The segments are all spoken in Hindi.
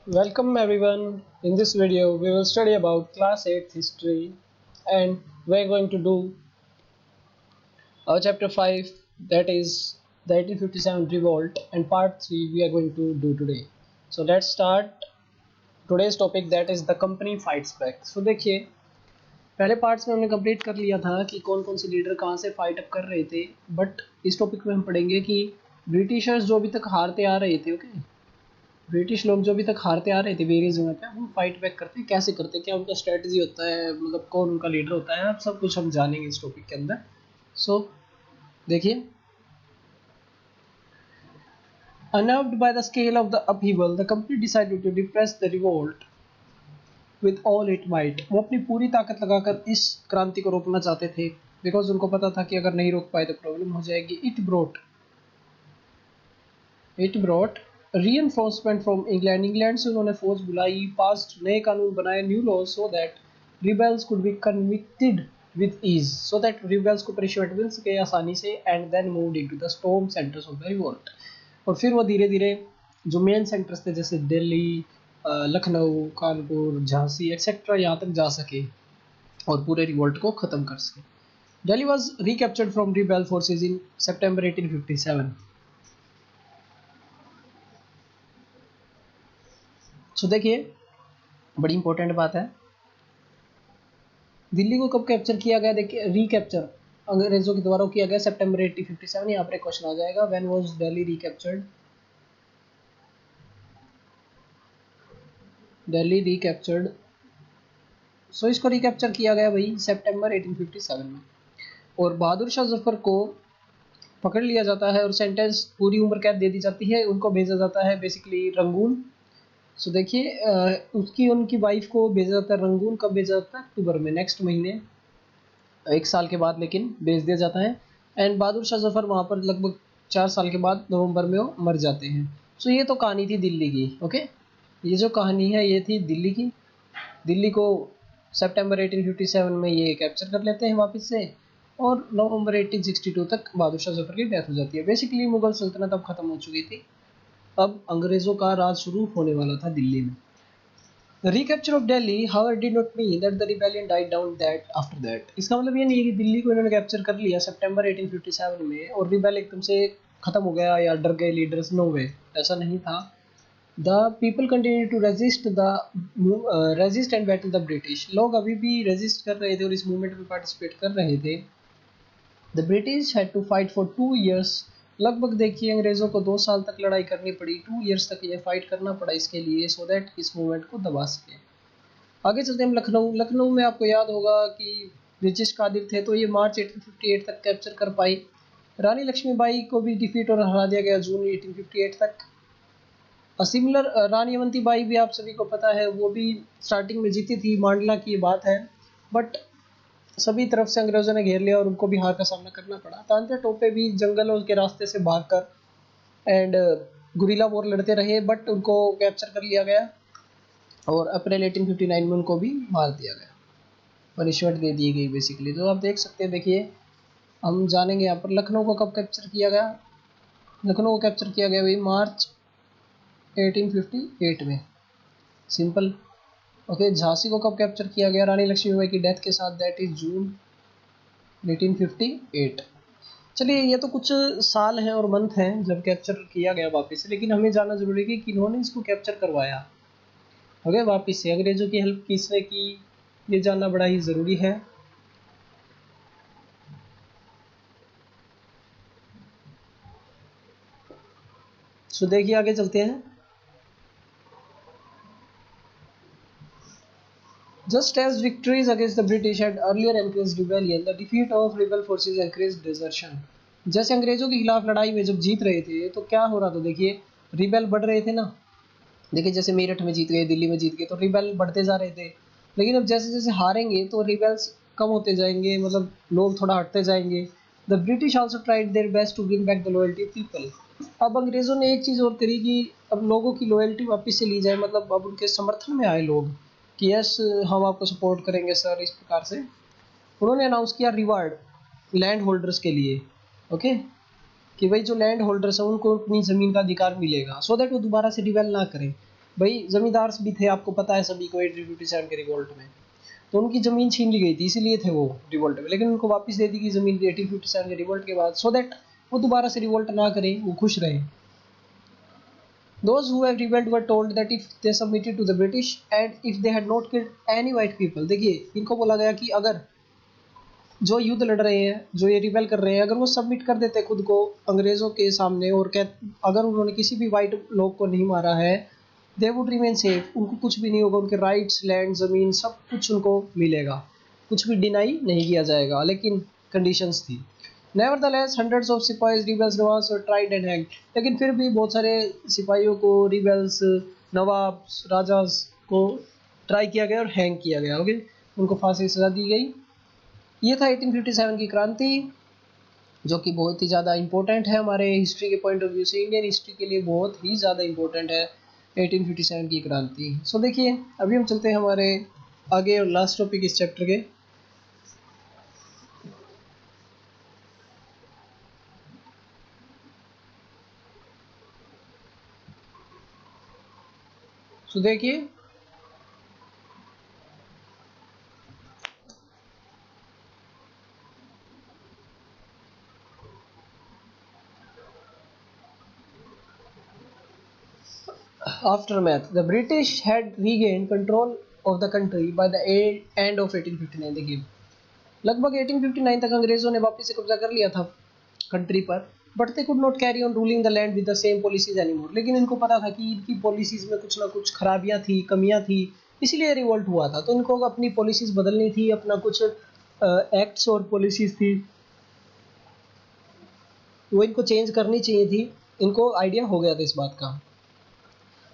Welcome everyone. In this video, we will study about class 8 history and we're going to do our chapter 5, that is the 1857 revolt, and part 3 we are going to do today. So let's start today's topic, that is the company fights back. So देखिए, पहले पार्ट्स में हमने कंप्लीट कर लिया था कि कौन कौन से लीडर कहाँ से फाइट अप कर रहे थे, बट इस टॉपिक में हम पढ़ेंगे कि ब्रिटिशर्स जो अभी तक हारते आ रहे थे, ओके, ब्रिटिश लोग जो अभी तक हारते आ रहे थे वेरियस जगह पे, वो फाइट बैक करते हैं, कैसे करते हैं, क्या उनका स्ट्रेटजी होता है, मतलब कौन उनका लीडर होता है, आप सब कुछ हम जानेंगे इस टॉपिक के अंदर। सो देखिए, unnerved by the scale of the upheaval, the company decided to repress the revolt with all it might। वो अपनी पूरी ताकत लगाकर इस क्रांति को रोकना चाहते थे, बिकॉज उनको पता था कि अगर नहीं रोक पाए तो प्रॉब्लम हो जाएगी। It brought reinforcement from England। England से उन्होंने फौज बुलाई, पास्ट नए कानून बनाए, new law, so that rebels could be convicted with ease, so that rebels को पनिशमेंट मिल सके आसानी से, and then moved into the storm centres of the revolt. और फिर वो धीरे धीरे जो मेन सेंटर्स थे जैसे दिल्ली, लखनऊ, कानपुर, झांसी एक्सेट्रा, यहाँ तक जा सके और पूरे रिवोल्ट को ख़त्म कर सके। Delhi was recaptured from rebel forces in September 1857। So देखिए, बड़ी इंपॉर्टेंट बात है, दिल्ली को कब कैप्चर किया गया, देखिए रिकैप्चर अंग्रेजों के द्वारा किया गया सितंबर 1857। यहाँ पर एक क्वेश्चन आ जाएगा, when was Delhi recaptured, Delhi recaptured. So इसको रिकैप्चर किया गया भाई सितंबर 1857 में, और बहादुर शाह जफर को पकड़ लिया जाता है और सेंटेंस पूरी उम्र कैद दे दी जाती है, उनको भेजा जाता है बेसिकली रंगून। सो देखिए, उसकी उनकी वाइफ को भेजा जाता है रंगून, कब भेजा जाता है, अक्टूबर में, नेक्स्ट महीने, एक साल के बाद लेकिन भेज दिया जाता है। एंड बहादुर शाह जफर वहाँ पर लगभग 4 साल के बाद नवंबर में वो मर जाते हैं। सो ये तो कहानी थी दिल्ली की, ओके, ये जो कहानी है ये थी दिल्ली की। दिल्ली को सितंबर 1857 में ये कैप्चर कर लेते हैं वापस से, और नवंबर 1862 तक बहादुर शाह जफर की डेथ हो जाती है। बेसिकली मुगल सल्तनत अब खत्म हो चुकी थी, अब अंग्रेज़ों का राज शुरू होने वाला था दिल्ली में। The recapture of Delhi, however, did not mean that the rebellion died down that after that। इसका मतलब ये नहीं है कि दिल्ली को इन्होंने कैप्चर कर लिया सितंबर 1857 में और रिबेल एकदम से खत्म हो गया या डर गए लीडर्स, नो वे, ऐसा नहीं था। The people continue to resist and battle the British. लोग अभी भी रेजिस्ट कर रहे थे और इस मूवमेंट में पार्टिसिपेट कर रहे थे। The British had to fight for 2 years। लगभग देखिए अंग्रेज़ों को 2 साल तक लड़ाई करनी पड़ी, 2 years तक ये फाइट करना पड़ा इसके लिए, सो दैट इस मूवमेंट को दबा सके। आगे चलते हैं हम लखनऊ में आपको याद होगा कि ब्रिटिश कादिर थे, तो ये मार्च 1858 तक कैप्चर कर पाई। रानी लक्ष्मीबाई को भी डिफीट और हरा दिया गया जून 1858 तक। सिमिलर रानी अवंतीबाई भी आप सभी को पता है, वो भी स्टार्टिंग में जीती थी, मांडला की बात है, बट सभी तरफ से अंग्रेजों ने घेर लिया और उनको भी हार का सामना करना पड़ा। तांत्या टोपे भी जंगलों के रास्ते से भागकर एंड गुरिल्ला वॉर लड़ते रहे, बट उनको कैप्चर कर लिया गया और अप्रैल 1859 में उनको भी मार दिया गया, पनिशमेंट दे दी गई बेसिकली। तो आप देख सकते हैं, देखिए हम जानेंगे यहाँ पर लखनऊ को कब कैप्चर किया गया। लखनऊ को कैप्चर किया गया भाई मार्च 1858 में, सिंपल, ओके। झांसी को कब कैप्चर किया गया, रानी लक्ष्मीबाई की डेथ के साथ, दैट इज जून 1858। चलिए, ये तो कुछ साल हैं और मंथ हैं जब कैप्चर किया गया वापस से, लेकिन हमें जानना जरूरी है कि किन्होंने इसको कैप्चर करवाया, ओके, वापस से अंग्रेजों की हेल्प किसने की, ये जानना बड़ा ही ज़रूरी है। सो देखिए, आगे चलते हैं। Just as victories against the British had earlier encouraged rebellion, the defeat of rebel forces encouraged desertion। जैसे अंग्रेजों के खिलाफ लड़ाई में जब जीत रहे थे तो क्या हो रहा था, देखिए रिबेल बढ़ रहे थे ना। देखिए जैसे मेरठ में जीत गए, दिल्ली में जीत गए, तो रिबेल बढ़ते जा रहे थे। लेकिन अब जैसे जैसे हारेंगे तो रिबेल्स कम होते जाएंगे, मतलब लोग थोड़ा हटते जाएंगे। The British also tried their best to bring back the loyalty people. अब अंग्रेज़ों ने एक चीज़ और करी कि अब लोगों की लॉयल्टी वापस से ली जाए, मतलब अब उनके समर्थन में आए लोग कि यस, हम आपको सपोर्ट करेंगे सर, इस प्रकार से उन्होंने अनाउंस किया रिवार्ड लैंड होल्डर्स के लिए, ओके, कि भाई जो लैंड होल्डर्स हैं उनको अपनी ज़मीन का अधिकार मिलेगा, सो दैट वो दोबारा से रिबेल ना करें। भाई जमींदार भी थे, आपको पता है सभी को 1857 के रिवोल्ट में, तो उनकी ज़मीन छीन ली गई थी, इसीलिए थे वो रिवोल्ट में, लेकिन उनको वापस दे दी गई ज़मीन 1857 के रिवोल्ट के बाद, सो दैट वो दोबारा से रिवोल्ट ना करें, वो खुश रहे। Those who have rebelled were told that if they submitted to the British and if they had not killed any white people, देखिए इनको बोला गया कि अगर जो युद्ध लड़ रहे हैं, जो ये रिबेल कर रहे हैं, अगर वो सबमिट कर देते खुद को अंग्रेज़ों के सामने और अगर उन्होंने किसी भी वाइट लोग को नहीं मारा है, दे वुड रिमेन सेफ, उनको कुछ भी नहीं होगा, उनके राइट्स, लैंड, ज़मीन सब कुछ उनको मिलेगा, कुछ भी डिनाई नहीं किया जाएगा, लेकिन कंडीशंस थी। Nevertheless hundreds of sipahis rebels nawabs were tried and hanged, लेकिन फिर भी बहुत सारे सिपाहियों को, रिबेल्स, नवाब, राजास को ट्राई किया गया और हैंग किया गया। ओके, उनको फांसी की सजा दी गई। ये था 1857 की क्रांति, जो कि बहुत ही ज़्यादा इम्पोर्टेंट है हमारे हिस्ट्री के पॉइंट ऑफ व्यू से, इंडियन हिस्ट्री के लिए बहुत ही ज़्यादा इम्पोर्टेंट है 1857 की क्रांति। सो देखिए अभी हम चलते हैं हमारे आगे और लास्ट टॉपिक इस चैप्टर के। सो देखिए Aftermath, the British had regained control of the country by the end of 1859। देखिए लगभग 1859 तक अंग्रेजों ने वापस से कब्जा कर लिया था कंट्री पर, but they could not carry on ruling the land with the same policies anymore. लेकिन इनको पता था कि इनकी पॉलिसीज में कुछ ना कुछ खराबियां थी, कमियां थी, इसीलिए रिवोल्ट हुआ था। तो इनको अपनी पॉलिसीज बदलनी थी, अपना कुछ एक्ट्स और पॉलिसीज थी वो इनको चेंज करनी चाहिए थी, इनको आइडिया हो गया था इस बात का।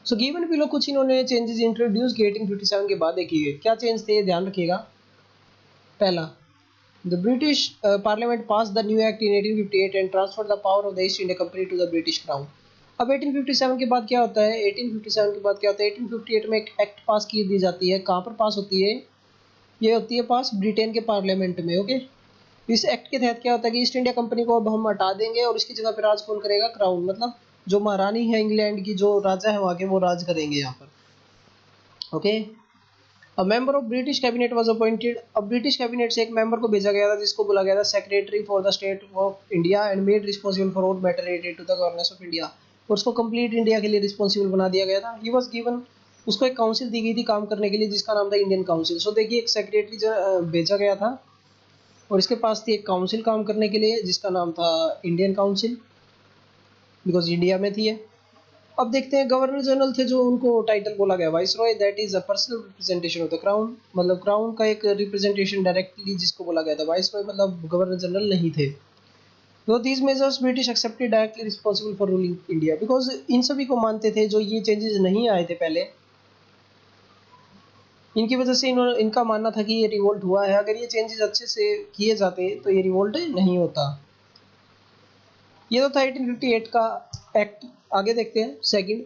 सो गिवन बिलो कुछ इन्होंने चेंजेस इंट्रोड्यूस किए 1857 के बाद। देखिए क्या चेंज थे, ध्यान रखिएगा। पहला, the British Parliament passed the new act in 1858 and transferred the power of the East India Company to the British Crown। अब 1857 के बाद क्या होता है, 1857 के बाद क्या होता है, 1858 में एक एक्ट पास की दी जाती है। कहाँ पर पास होती है, ये होती है पास ब्रिटेन के पार्लियामेंट में। ओके, इस एक्ट के तहत क्या होता है कि ईस्ट इंडिया कंपनी को अब हम हटा देंगे और इसकी जगह पर राज कौन करेगा, क्राउन, मतलब जो महारानी है इंग्लैंड की, जो राजा है वहाँ के, वो राज करेंगे यहाँ पर। Okay, a member of British cabinet was appointed. अब ब्रिटिश कैबिनेट से एक मेंबर को भेजा गया था जिसको बोला गया था secretary for the state of India and made responsible for all matter related to the governance of India. और उसको कंप्लीट इंडिया के लिए रिस्पांसिबल बना दिया गया था। ही वाज गिवन, उसको एक काउंसिल दी गई थी काम करने के लिए जिसका नाम था इंडियन काउंसिल। सो देखिए एक सेक्रेटरी भेजा गया था और इसके पास थी एक काउंसिल काम करने के लिए जिसका नाम था इंडियन काउंसिल, बिकॉज इंडिया में थी। अब देखते हैं गवर्नर जनरल थे जो उनको टाइटल बोला गया viceroy, that is a personal representation of the crown, मतलब क्राउन का एक रिप्रेजेंटेशन डायरेक्टली जिसको बोला गया था वाइसरॉय, मतलब गवर्नर जनरल नहीं थे। तो these measures British accepted directly responsible for ruling India, because in सभी को मानते थे जो ये चेंजेस नहीं आए थे पहले, इनकी वजह से इनका मानना था कि ये रिवोल्ट हुआ है, अगर ये चेंजेस अच्छे से किए जाते तो ये रिवोल्ट नहीं होता। ये तो था 1858 का एक्ट। आगे देखते हैं सेकंड।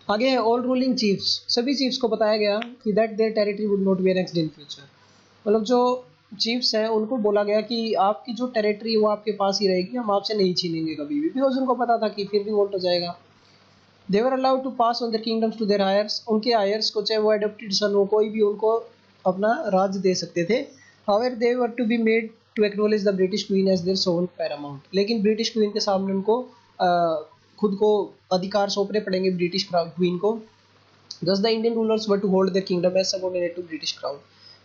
आगे है ऑल रूलिंग चीफ्स, सभी चीफ्स को बताया गया कि that their territory would not be annexed in future, मतलब जो चीफ्स हैं उनको बोला गया कि आपकी जो टेरिटरी है वो आपके पास ही रहेगी, हम आपसे नहीं छीनेंगे कभी भी, बिकॉज उनको पता था कि फिर भी वोट हो जाएगा। They were allowed to pass on their kingdoms to their heirs, उनके हायर्स को, चाहे वो एडॉप्टेड सन हो, कोई भी उनको अपना राज दे सकते थे। However they were to be made to acknowledge the British queen as their sovereign paramount, लेकिन ब्रिटिश क्वीन के सामने उनको खुद को अधिकार सौंपने पड़ेंगे ब्रिटिश क्वीन को। Thus the Indian rulers were to hold their kingdom as subordinate to British crown।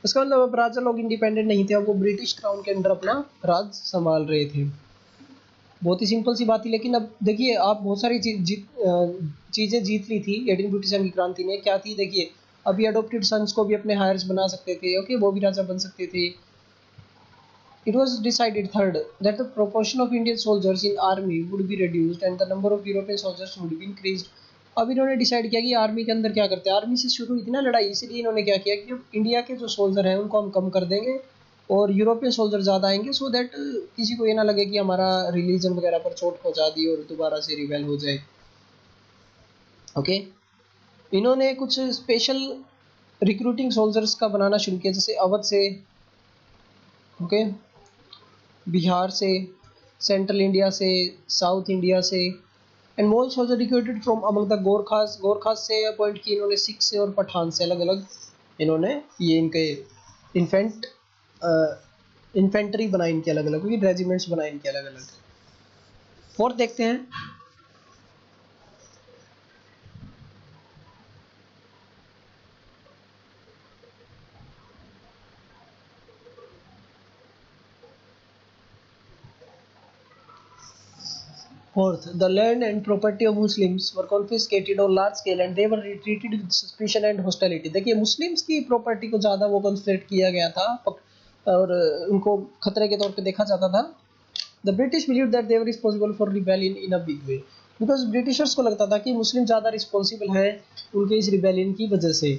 इसका मतलब अब राजा लोग इंडिपेंडेंट नहीं थे, अब वो ब्रिटिश क्राउन के अंडर अपना राज संभाल रहे थे। बहुत ही सिंपल सी बात थी। लेकिन अब देखिए आप बहुत सारी चीज़ें जीत ली थी 1857 की क्रांति ने। क्या थी, देखिए अभी अडोप्टेड सन्स को भी अपने हायर्स बना सकते थे, ओके, वो भी राजा बन सकते थे। It was decided third that the proportion of Indian soldiers in army would be reduced and the number of European soldiers would be increased। अब इन्होंने डिसाइड किया कि आर्मी के अंदर क्या करते हैं, आर्मी से शुरू हुई थी ना लड़ाई, इसलिए इन्होंने क्या किया कि इंडिया के जो सोल्जर हैं उनको हम कम कर देंगे और यूरोपियन सोल्जर ज़्यादा आएंगे, सो दैट किसी को ये ना लगे कि हमारा रिलीजन वगैरह पर चोट पहुंचा दी और दोबारा से रिबेल हो जाए। ओके, इन्होंने कुछ स्पेशल रिक्रूटिंग सोल्जर्स का बनाना शुरू किया, जैसे अवध से, ओके, बिहार से, सेंट्रल इंडिया से, साउथ इंडिया से। And moles was recruited from among the Gorkhas, Gorkhas से अपॉइंट की इन्होंने, सिख से और पठान से, अलग अलग इन्होंने ये इनके इन्फेंट इन्फेंट्री बनाई इनके अलग अलग, क्योंकि रेजिमेंट्स बनाए इनके अलग अलग। फोर्थ देखते हैं। Fourth, the land and property of Muslims were confiscated on large scale and they were treated with suspicion and hostility। देखिए मुस्लिम्स की प्रॉपर्टी को ज़्यादा वो कॉन्फिस्केट किया गया था और उनको खतरे के तौर पे देखा जाता था। The British believed that they were responsible for rebellion in a big way, because Britishers को लगता था कि मुस्लिम ज़्यादा रिस्पॉन्सिबल हैं उनके इस रिबेलियन की वजह से।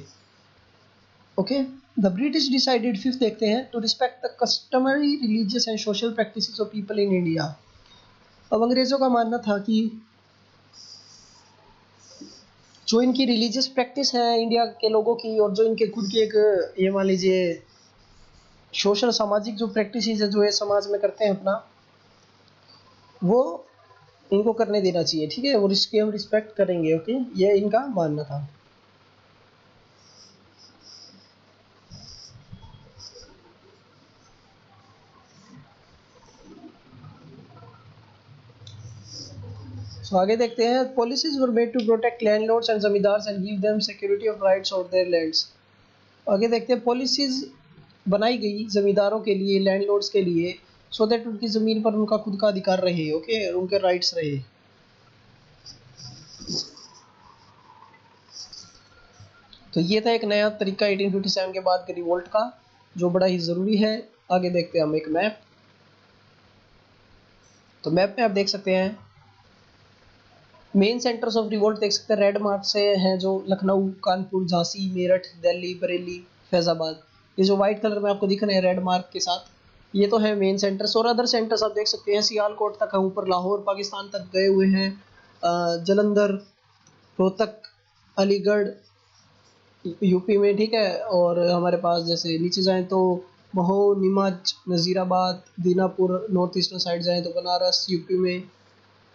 Okay, the British decided, fifth देखते हैं, to respect the customary religious and social practices of people in India. अब अंग्रेज़ों का मानना था कि जो इनकी रिलीजियस प्रैक्टिस है इंडिया के लोगों की, और जो इनके खुद की एक, ये मान लीजिए सोशल सामाजिक जो प्रैक्टिस है जो ये समाज में करते हैं अपना, वो इनको करने देना चाहिए, ठीक है, और इसकी हम रिस्पेक्ट करेंगे। ओके, ये इनका मानना था। सो आगे देखते हैं। Policies were made to protect landlords and zamindars and give them security of rights of their lands. आगे देखते हैं, पॉलिसीज बनाई गई जमींदारों के लिए, लैंडलॉर्ड्स के लिए, सो दैट उनकी ज़मीन पर उनका खुद का अधिकार रहे, ओके, उनके राइट्स रहे। तो ये था एक नया तरीका 1857 के बाद के रिवोल्ट का, जो बड़ा ही ज़रूरी है। आगे देखते हैं हम एक मैप। तो मैप में आप देख सकते हैं मेन सेंटर्स ऑफ रिवोल्ट देख सकते हैं, रेड मार्क से हैं जो लखनऊ, कानपुर, झांसी, मेरठ, दिल्ली, बरेली, फैजाबाद। ये जो वाइट कलर में आपको दिख रहे हैं रेड मार्क के साथ, ये तो है मेन सेंटर्स। और अदर सेंटर्स आप देख सकते हैं, सियालकोट तक है, ऊपर लाहौर पाकिस्तान तक गए हुए हैं, जलंधर, रोहतक, अलीगढ़ यूपी में, ठीक है। और हमारे पास जैसे नीचे जाएं तो Mhow, Neemuch, Nasirabad, Dinapur, north eastern side जाएं तो बनारस यूपी में।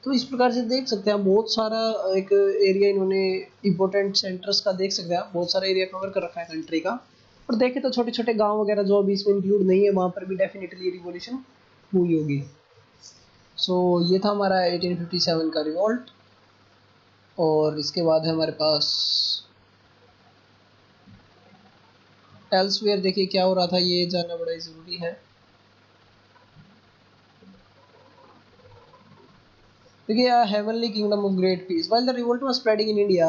तो इस प्रकार से देख सकते हैं, बहुत सारा एक एरिया इन्होंने इम्पोर्टेंट सेंटर्स का देख सकते हैं, बहुत सारा एरिया कवर कर रखा है कंट्री का। और देखें तो छोटे छोटे गांव वगैरह जो अभी इसमें इंक्लूड नहीं है, वहाँ पर भी डेफिनेटली रिवॉल्यूशन हुई होगी। सो ये था हमारा 1857 का रिवॉल्ट। और इसके बाद है हमारे पास एल्सवेयर। देखिए क्या हो रहा था, ये जानना बड़ा ही ज़रूरी है। देखिए, heavenly kingdom of great peace, while the revolt was spreading in India,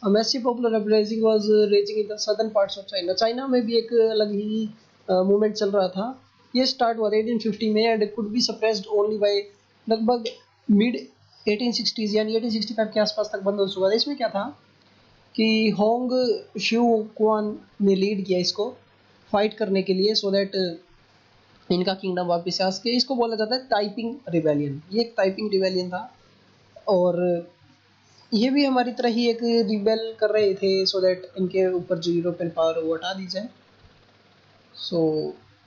a massive popular uprising was raging in the southern parts of China. China में भी एक अलग ही मूवमेंट चल रहा था। ये स्टार्ट हुआ 1850 में and could be suppressed only by लगभग मिड 1860s, यानी 1865 के आसपास तक बंद हो चुका था। इसमें क्या था कि होंग शिव क्वान ने लीड किया इसको फाइट करने के लिए, सो दैट इनका किंगडम वापस आ सके। इसको बोला जाता है टाइपिंग रिबेलियन, ये एक टाइपिंग रिबेलियन था। और ये भी हमारी तरह ही एक रिबेल कर रहे थे, सो दैट इनके ऊपर जो यूरोपियन पावर वो हटा दी जाए। सो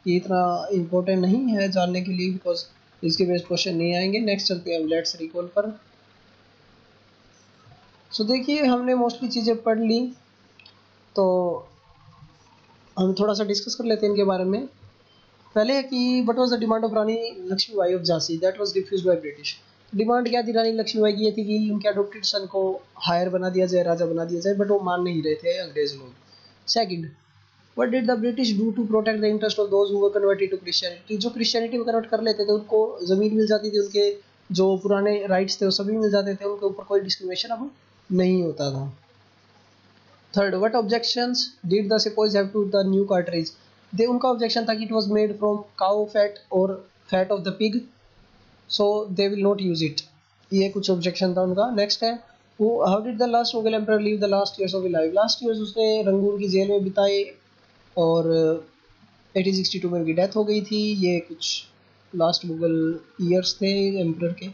ये इतना इम्पोर्टेंट नहीं है जानने के लिए, बिकॉज इसके बेस्ड क्वेश्चन नहीं आएंगे। नेक्स्ट चलते हैं लेट्स रिकॉल पर। सो देखिए हमने मोस्टली चीज़ें पढ़ ली, तो हम थोड़ा सा डिस्कस कर लेते हैं इनके बारे में। पहले है कि what was the demand of Rani Lakshmibai of Jhansi, that was refused by British. Demand क्या थी रानी लक्ष्मीबाई की, ये थी कि उनके अडॉप्टेड सन को हायर बना दिया जाए, राजा बना दिया जाए, बट वो मान नहीं रहे थे अंग्रेज लोग। Second, what did the British do to protect the interest of those who were converted to Christianity. जो क्रिश्चियनिटी में कन्वर्ट कर लेते थे उनको ज़मीन मिल जाती थी, उनके जो पुराने राइट्स थे वो सभी मिल जाते थे, उनके ऊपर कोई डिस्क्रिमिनेशन अब नहीं होता था। Third, what objections did the sepoys have to the new cartridge. They उनका ऑब्जेक्शन था कि it was made from cow fat और fat of the pig, so they will not use it. ये कुछ ऑब्जेक्शन था उनका। नेक्स्ट है, वो how did the last Mughal emperor leave the last years of his life. Last years उसने रंगून की जेल में बिताए और 1862 में उनकी डेथ हो गई थी। ये कुछ लास्ट मुगल ईयर्स थे एम्परर के।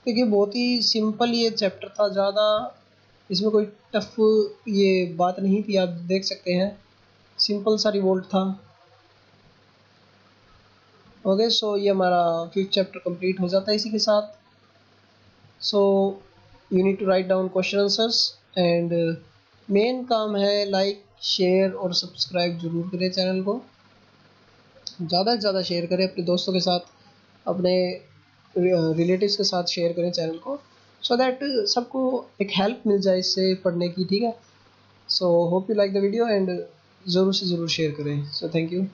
देखिए बहुत ही सिंपल ये चैप्टर था, ज़्यादा इसमें कोई टफ ये बात नहीं थी, आप देख सकते हैं सिंपल सा रिवोल्ट था। ओके, सो ये हमारा 5th चैप्टर कंप्लीट हो जाता है इसी के साथ। So you need to write down question answers and main काम है लाइक शेयर और सब्सक्राइब जरूर करें चैनल को, ज़्यादा से ज़्यादा शेयर करें अपने दोस्तों के साथ, अपने रिलेटिव्स के साथ शेयर करें चैनल को, सो दैट सबको एक हेल्प मिल जाए इससे पढ़ने की, ठीक है। So hope you like the video and ज़रूर से ज़रूर शेयर करें। So thank you.